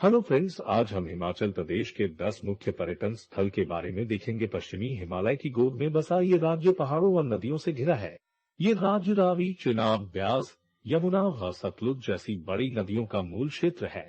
Hello friends, आज हम हिमाचल प्रदेश के 10 मुख्य पर्यटन स्थल के बारे में देखेंगे। पश्चिमी हिमालय की गोद में बसा ये राज्य पहाड़ों और नदियों से घिरा है। ये राज्य रावी, चिनाब, ब्यास, यमुना व सतलुज जैसी बड़ी नदियों का मूल क्षेत्र है।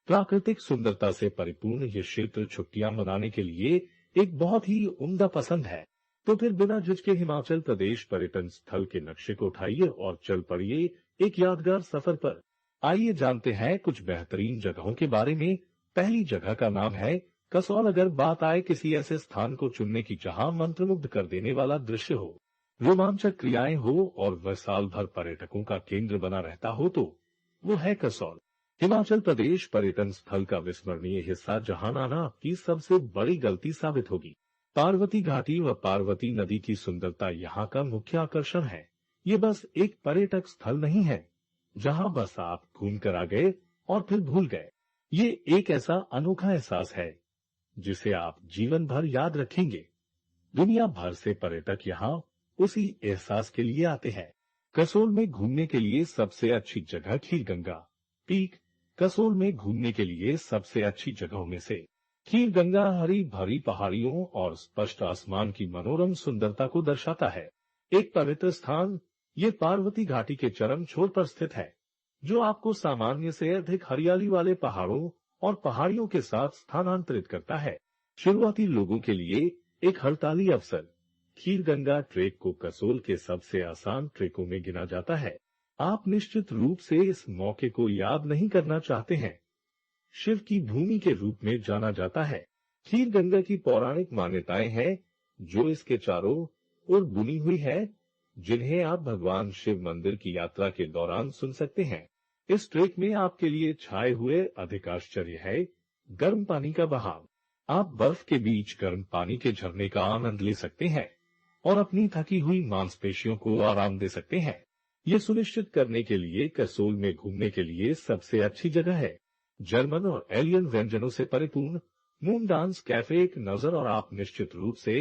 प्राकृतिक सुंदरता से परिपूर्ण ये क्षेत्र छुट्टियां मनाने के लिए एक बहुत ही उम्दा पसंद है। तो फिर बिना झिझके हिमाचल प्रदेश पर्यटन स्थल के नक्शे को उठाइए और चल पड़िए एक यादगार सफर पर। आइए जानते हैं कुछ बेहतरीन जगहों के बारे में। पहली जगह का नाम है कसौल। अगर बात आए किसी ऐसे स्थान को चुनने की जहां मंत्रमुग्ध कर देने वाला दृश्य हो, रोमांचक क्रियाएं हो और वह साल भर पर्यटकों का केंद्र बना रहता हो, तो वो है कसौल। हिमाचल प्रदेश पर्यटन स्थल का विस्मरणीय हिस्सा जहां आना आपकी सबसे बड़ी गलती साबित होगी। पार्वती घाटी व पार्वती नदी की सुंदरता यहाँ का मुख्य आकर्षण है। ये बस एक पर्यटक स्थल नहीं है जहां बस आप घूम कर आ गए और फिर भूल गए। ये एक ऐसा अनोखा एहसास है जिसे आप जीवन भर याद रखेंगे। दुनिया भर से पर्यटक यहाँ उसी एहसास के लिए आते हैं। कसोल में घूमने के लिए सबसे अच्छी जगह खीरगंगा पीक। कसोल में घूमने के लिए सबसे अच्छी जगहों में से खीरगंगा हरी भरी पहाड़ियों और स्पष्ट आसमान की मनोरम सुंदरता को दर्शाता है। एक पवित्र स्थान ये पार्वती घाटी के चरम छोर पर स्थित है, जो आपको सामान्य से अधिक हरियाली वाले पहाड़ों और पहाड़ियों के साथ स्थानांतरित करता है। शुरुआती लोगों के लिए एक हड़ताली अवसर। खीरगंगा ट्रेक को कसोल के सबसे आसान ट्रेकों में गिना जाता है। आप निश्चित रूप से इस मौके को याद नहीं करना चाहते हैं। शिव की भूमि के रूप में जाना जाता है। खीरगंगा की पौराणिक मान्यताएं हैं जो इसके चारों ओर बुनी हुई है, जिन्हें आप भगवान शिव मंदिर की यात्रा के दौरान सुन सकते हैं। इस ट्रेक में आपके लिए छाए हुए अधिक आश्चर्य है गर्म पानी का बहाव। आप बर्फ के बीच गर्म पानी के झरने का आनंद ले सकते हैं और अपनी थकी हुई मांसपेशियों को आराम दे सकते हैं। ये सुनिश्चित करने के लिए कसोल में घूमने के लिए सबसे अच्छी जगह है। जर्मन और एलियन व्यंजनों से परिपूर्ण मून डांस कैफे एक नजर और आप निश्चित रूप से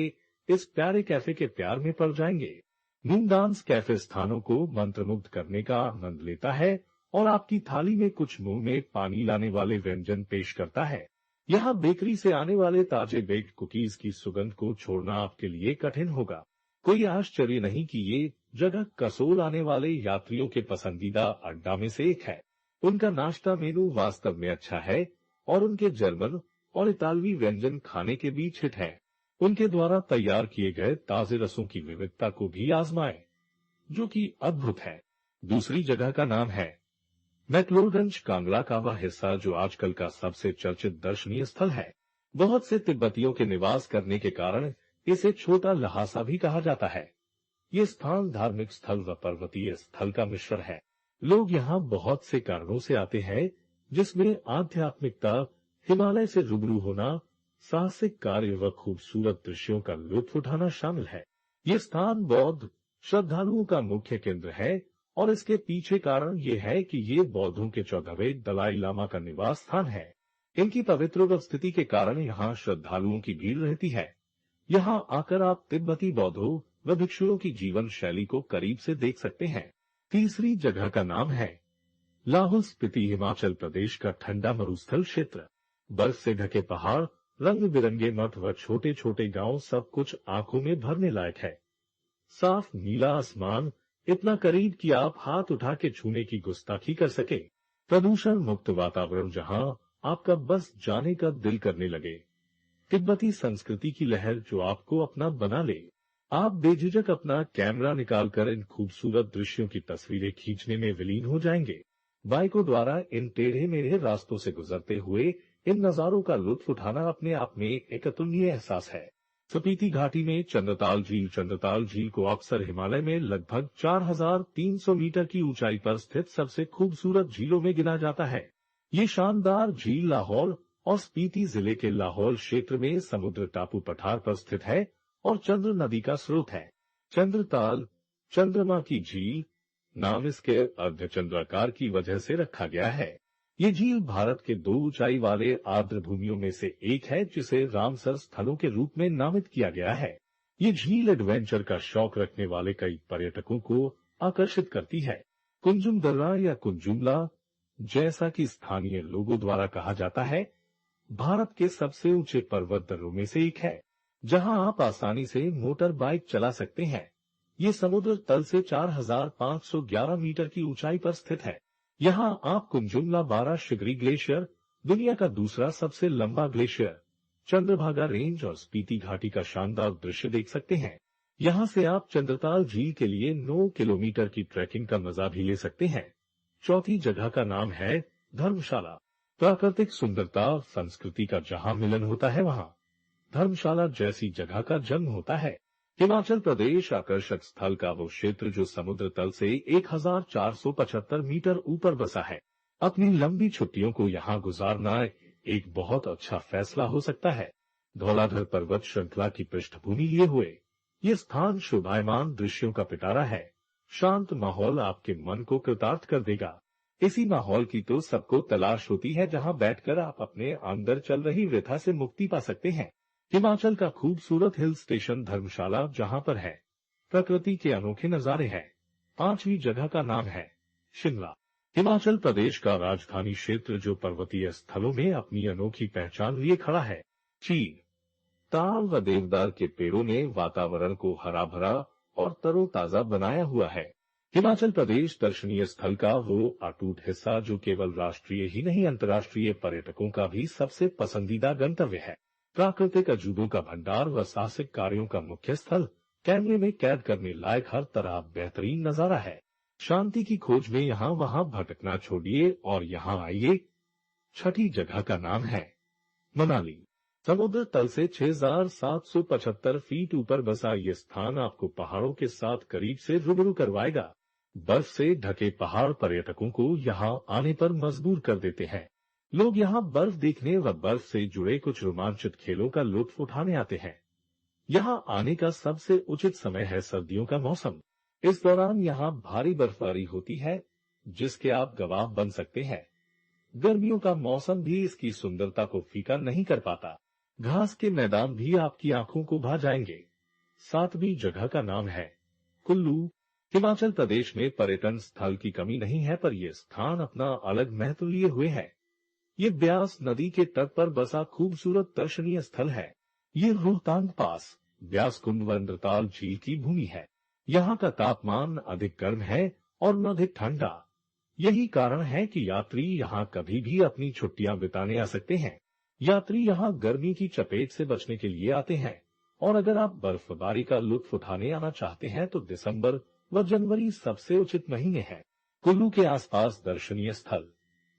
इस प्यारे कैफे के प्यार में पड़ जाएंगे। मून डांस कैफे स्थानों को मंत्रमुग्ध करने का आनंद लेता है और आपकी थाली में कुछ मुंह में पानी लाने वाले व्यंजन पेश करता है। यहाँ बेकरी से आने वाले ताजे बेक्ड कुकीज की सुगंध को छोड़ना आपके लिए कठिन होगा। कोई आश्चर्य नहीं कि ये जगह कसोल आने वाले यात्रियों के पसंदीदा अड्डा में से एक है। उनका नाश्ता मेनू वास्तव में अच्छा है और उनके जर्मन और इतालवी व्यंजन खाने के बीच हिट है। उनके द्वारा तैयार किए गए ताजे रसों की विविधता को भी आजमाएं, जो कि अद्भुत है। दूसरी जगह का नाम है मैक्लोडगंज, कांगड़ा का वह हिस्सा जो आजकल का सबसे चर्चित दर्शनीय स्थल है। बहुत से तिब्बतियों के निवास करने के कारण इसे छोटा लहासा भी कहा जाता है। ये स्थान धार्मिक स्थल व पर्वतीय स्थल का मिश्रण है। लोग यहाँ बहुत से कारणों से आते हैं, जिसमें आध्यात्मिकता, हिमालय से रूबरू होना, साहसिक कार्य व खूबसूरत दृश्यों का लुत्फ उठाना शामिल है। ये स्थान बौद्ध श्रद्धालुओं का मुख्य केंद्र है और इसके पीछे कारण ये है कि ये बौद्धों के 14वें दलाई लामा का निवास स्थान है। इनकी पवित्र उपस्थिति के कारण यहाँ श्रद्धालुओं की भीड़ रहती है। यहाँ आकर आप तिब्बती बौद्धों व भिक्षुओं की जीवन शैली को करीब से देख सकते हैं। तीसरी जगह का नाम है लाहौल स्पीति, हिमाचल प्रदेश का ठंडा मरुस्थल क्षेत्र। बर्फ से ढके पहाड़, रंग बिरंगे मठ व छोटे छोटे गांव, सब कुछ आंखों में भरने लायक है। साफ नीला आसमान, इतना करीब कि आप हाथ उठा के छूने की गुस्ताखी कर सके। प्रदूषण मुक्त वातावरण जहां आपका बस जाने का दिल करने लगे। तिब्बती संस्कृति की लहर जो आपको अपना बना ले। आप बेझिझक अपना कैमरा निकालकर इन खूबसूरत दृश्यों की तस्वीरें खींचने में विलीन हो जाएंगे। बाइकों द्वारा इन टेढ़े मेढ़े रास्तों से गुजरते हुए इन नजारों का लुत्फ उठाना अपने आप में एक अतुलनीय एहसास है। स्पीति घाटी में चंद्रताल झील। चंद्रताल झील को अक्सर हिमालय में लगभग 4300 मीटर की ऊंचाई पर स्थित सबसे खूबसूरत झीलों में गिना जाता है। ये शानदार झील लाहौल और स्पीति जिले के लाहौल क्षेत्र में समुद्र टापू पठार पर स्थित है और चंद्र नदी का स्रोत है। चंद्रताल, चंद्रमा की झील नाम इसके अर्धचंद्राकार की वजह से रखा गया है। ये झील भारत के 2 ऊंचाई वाले आर्द्र भूमियों में से एक है, जिसे रामसर स्थलों के रूप में नामित किया गया है। ये झील एडवेंचर का शौक रखने वाले कई पर्यटकों को आकर्षित करती है। कुंजुम दर्रा या कुंजुमला जैसा कि स्थानीय लोगों द्वारा कहा जाता है, भारत के सबसे ऊंचे पर्वत दर्रों में से एक है, जहां आप आसानी से मोटर बाइक चला सकते हैं। ये समुद्र तल से 4,511 मीटर की ऊंचाई पर स्थित है। यहाँ आप कुंजुमला 12 शिगरी ग्लेशियर, दुनिया का दूसरा सबसे लंबा ग्लेशियर, चंद्रभागा रेंज और स्पीति घाटी का शानदार दृश्य देख सकते हैं। यहाँ से आप चंद्रताल झील के लिए 9 किलोमीटर की ट्रैकिंग का मजा भी ले सकते हैं। चौथी जगह का नाम है धर्मशाला। प्राकृतिक सुंदरता और संस्कृति का जहां मिलन होता है, वहां धर्मशाला जैसी जगह का जन्म होता है। हिमाचल प्रदेश आकर्षक स्थल का वो क्षेत्र जो समुद्र तल से 1475 मीटर ऊपर बसा है। अपनी लंबी छुट्टियों को यहाँ गुजारना एक बहुत अच्छा फैसला हो सकता है। धौलाधर पर्वत श्रृंखला की पृष्ठभूमि लिए हुए ये स्थान शोभायमान दृश्यों का पिटारा है। शांत माहौल आपके मन को कृतार्थ कर देगा। इसी माहौल की तो सबको तलाश होती है, जहाँ बैठकर आप अपने अंदर चल रही वृथा से मुक्ति पा सकते हैं। हिमाचल का खूबसूरत हिल स्टेशन धर्मशाला जहाँ पर है प्रकृति के अनोखे नजारे हैं। पांचवी जगह का नाम है शिमला। हिमाचल प्रदेश का राजधानी क्षेत्र जो पर्वतीय स्थलों में अपनी अनोखी पहचान लिए खड़ा है। चीड़, ताल व देवदार के पेड़ों ने वातावरण को हरा भरा और तरोताजा बनाया हुआ है। हिमाचल प्रदेश दर्शनीय स्थल का वो अटूट हिस्सा जो केवल राष्ट्रीय ही नहीं अंतर्राष्ट्रीय पर्यटकों का भी सबसे पसंदीदा गंतव्य है। प्राकृतिक अजूबों का भंडार व साहसिक कार्यों का मुख्य स्थल, कैमरे में कैद करने लायक हर तरह बेहतरीन नजारा है। शांति की खोज में यहाँ वहाँ भटकना छोड़िए और यहाँ आइए। छठी जगह का नाम है मनाली। समुद्र तल से 6,775 फीट ऊपर बसा ये स्थान आपको पहाड़ों के साथ करीब से रूबरू करवाएगा। बर्फ से ढके पहाड़ पर्यटकों को यहाँ आने पर मजबूर कर देते हैं। लोग यहाँ बर्फ देखने व बर्फ से जुड़े कुछ रोमांचित खेलों का लुत्फ उठाने आते हैं। यहाँ आने का सबसे उचित समय है सर्दियों का मौसम। इस दौरान यहाँ भारी बर्फबारी होती है, जिसके आप गवाह बन सकते हैं। गर्मियों का मौसम भी इसकी सुंदरता को फीका नहीं कर पाता। घास के मैदान भी आपकी आंखों को भा जाएंगे। सातवीं जगह का नाम है कुल्लू। हिमाचल प्रदेश में पर्यटन स्थल की कमी नहीं है, पर यह स्थान अपना अलग महत्व लिए हुए है। ये ब्यास नदी के तट पर बसा खूबसूरत दर्शनीय स्थल है। ये रोहतांग पास ब्यास कुंड व नृताल झील की भूमि है। यहाँ का तापमान अधिक गर्म है और अधिक ठंडा। यही कारण है कि यात्री यहाँ कभी भी अपनी छुट्टियां बिताने आ सकते हैं। यात्री यहाँ गर्मी की चपेट से बचने के लिए आते हैं, और अगर आप बर्फबारी का लुत्फ उठाने आना चाहते हैं तो दिसंबर व जनवरी सबसे उचित महीने हैं। कुल्लू के आसपास दर्शनीय स्थल।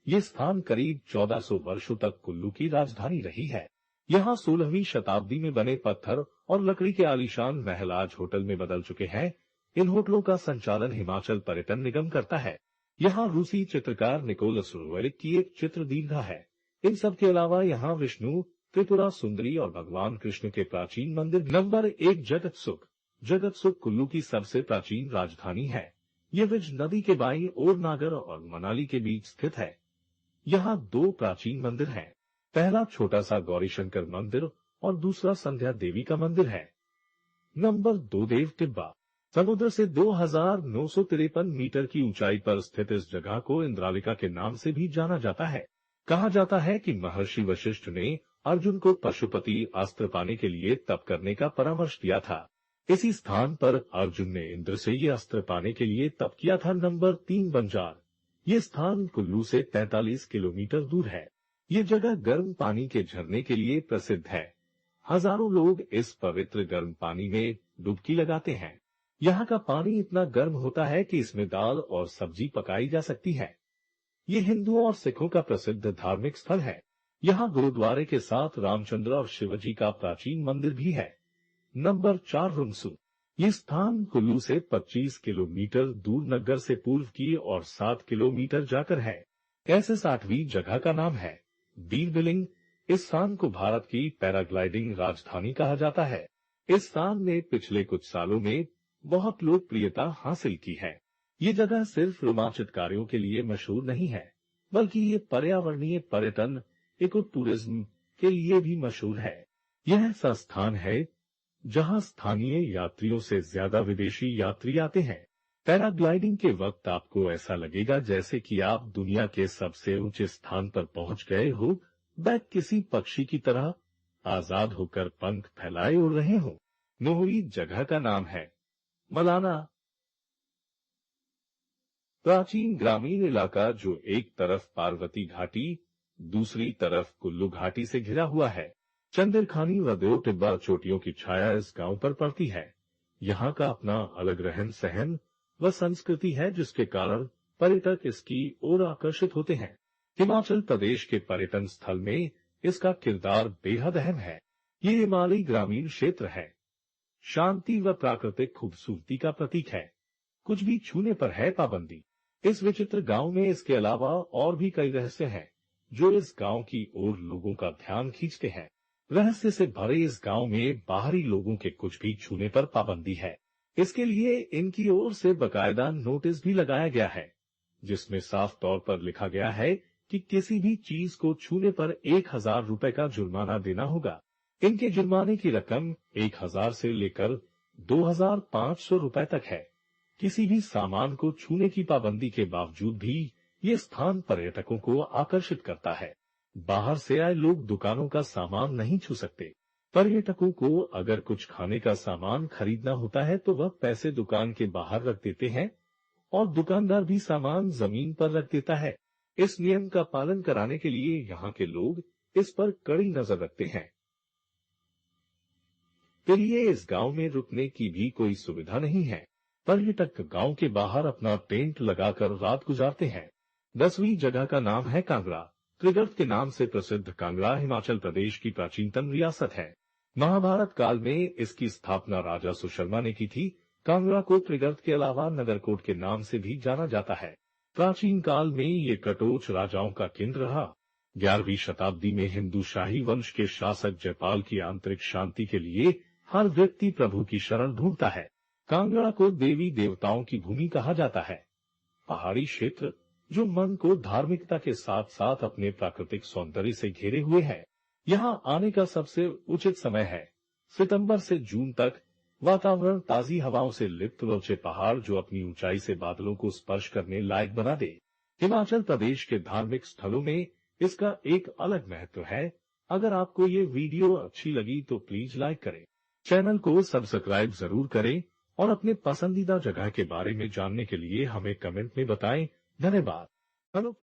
ये स्थान करीब 1400 वर्षों तक कुल्लू की राजधानी रही है। यहाँ 16वीं शताब्दी में बने पत्थर और लकड़ी के आलीशान महल आज होटल में बदल चुके हैं। इन होटलों का संचालन हिमाचल पर्यटन निगम करता है। यहाँ रूसी चित्रकार निकोलस रोवेलिक की एक चित्र दीर्घा है। इन सब के अलावा यहाँ विष्णु, त्रिपुरा सुंदरी और भगवान कृष्ण के प्राचीन मंदिर। नंबर 1 जगतसुख। जगतसुख कुल्लू की सबसे प्राचीन राजधानी है। ये विज नदी के बाईं ओर नागर और मनाली के बीच स्थित है। यहाँ 2 प्राचीन मंदिर हैं। पहला छोटा सा गौरीशंकर मंदिर और दूसरा संध्या देवी का मंदिर है। नंबर 2 देव टिब्बा। समुद्र से 2,953 मीटर की ऊंचाई पर स्थित इस जगह को इंद्रालिका के नाम से भी जाना जाता है। कहा जाता है कि महर्षि वशिष्ठ ने अर्जुन को पशुपति अस्त्र पाने के लिए तप करने का परामर्श दिया था। इसी स्थान पर अर्जुन ने इंद्र से ये अस्त्र पाने के लिए तप किया था। नंबर 3 बंजार। ये स्थान कुल्लू से 43 किलोमीटर दूर है। ये जगह गर्म पानी के झरने के लिए प्रसिद्ध है। हजारों लोग इस पवित्र गर्म पानी में डुबकी लगाते हैं। यहाँ का पानी इतना गर्म होता है कि इसमें दाल और सब्जी पकाई जा सकती है। ये हिंदुओं और सिखों का प्रसिद्ध धार्मिक स्थल है। यहाँ गुरुद्वारे के साथ रामचंद्र और शिवजी का प्राचीन मंदिर भी है। नंबर 4 रुमसू। ये स्थान कुल्लू से 25 किलोमीटर दूर नग्गर से पूर्व की और 7 किलोमीटर जाकर है। ऐसे 60वीं जगह का नाम है बीर बिलिंग। इस स्थान को भारत की पैराग्लाइडिंग राजधानी कहा जाता है। इस स्थान ने पिछले कुछ सालों में बहुत लोकप्रियता हासिल की है। ये जगह सिर्फ रोमांचित कार्यों के लिए मशहूर नहीं है, बल्कि ये पर्यावरणीय पर्यटन, इको टूरिज्म के लिए भी मशहूर है। यह ऐसा स्थान है जहां स्थानीय यात्रियों से ज्यादा विदेशी यात्री आते हैं। पैराग्लाइडिंग के वक्त आपको ऐसा लगेगा जैसे कि आप दुनिया के सबसे ऊंचे स्थान पर पहुंच गए हो, व किसी पक्षी की तरह आजाद होकर पंख फैलाए उड़ रहे हो। नोहरी जगह का नाम है मलाना, प्राचीन ग्रामीण इलाका जो एक तरफ पार्वती घाटी, दूसरी तरफ कुल्लू घाटी से घिरा हुआ है। चंद्रखानी व देव टिब्बा चोटियों की छाया इस गांव पर पड़ती है। यहाँ का अपना अलग रहन सहन व संस्कृति है, जिसके कारण पर्यटक इसकी ओर आकर्षित होते हैं। हिमाचल प्रदेश के पर्यटन स्थल में इसका किरदार बेहद अहम है। ये हिमालयी ग्रामीण क्षेत्र है, शांति व प्राकृतिक खूबसूरती का प्रतीक है। कुछ भी छूने पर है पाबंदी। इस विचित्र गांव में इसके अलावा और भी कई रहस्य हैं, जो इस गांव की ओर लोगों का ध्यान खींचते हैं। रहस्य से भरे इस गांव में बाहरी लोगों के कुछ भी छूने पर पाबंदी है। इसके लिए इनकी ओर से बकायदा नोटिस भी लगाया गया है, जिसमें साफ तौर पर लिखा गया है कि किसी भी चीज को छूने पर 1000 रुपए का जुर्माना देना होगा। इनके जुर्माने की रकम 1000 से लेकर 2500 रुपए तक है। किसी भी सामान को छूने की पाबंदी के बावजूद भी ये स्थान पर्यटकों को आकर्षित करता है। बाहर से आए लोग दुकानों का सामान नहीं छू सकते। पर्यटकों को अगर कुछ खाने का सामान खरीदना होता है तो वह पैसे दुकान के बाहर रख देते हैं और दुकानदार भी सामान जमीन पर रख देता है। इस नियम का पालन कराने के लिए यहाँ के लोग इस पर कड़ी नजर रखते हैं। के लिए इस गांव में रुकने की भी कोई सुविधा नहीं है। पर्यटक गांव के बाहर अपना टेंट लगाकर रात गुजारते हैं। 10वीं जगह का नाम है कांगड़ा। त्रिगर्त के नाम से प्रसिद्ध कांगड़ा हिमाचल प्रदेश की प्राचीनतम रियासत है। महाभारत काल में इसकी स्थापना राजा सुशर्मा ने की थी। कांगड़ा को त्रिगर्त के अलावा नगरकोट के नाम से भी जाना जाता है। प्राचीन काल में ये कटोच राजाओं का केंद्र रहा। 11वीं शताब्दी में हिंदू शाही वंश के शासक जयपाल की आंतरिक शांति के लिए हर व्यक्ति प्रभु की शरण ढूंढता है। कांगड़ा को देवी देवताओं की भूमि कहा जाता है। पहाड़ी क्षेत्र जो मन को धार्मिकता के साथ साथ अपने प्राकृतिक सौंदर्य से घेरे हुए है। यहाँ आने का सबसे उचित समय है सितंबर से जून तक। वातावरण ताजी हवाओं से लिप्त, ऊंचे पहाड़ जो अपनी ऊंचाई से बादलों को स्पर्श करने लायक बना दे। हिमाचल प्रदेश के धार्मिक स्थलों में इसका एक अलग महत्व है। अगर आपको ये वीडियो अच्छी लगी तो प्लीज लाइक करें, चैनल को सब्सक्राइब जरूर करें और अपने पसंदीदा जगह के बारे में जानने के लिए हमें कमेंट में बताएं। धन्यवाद। हेलो।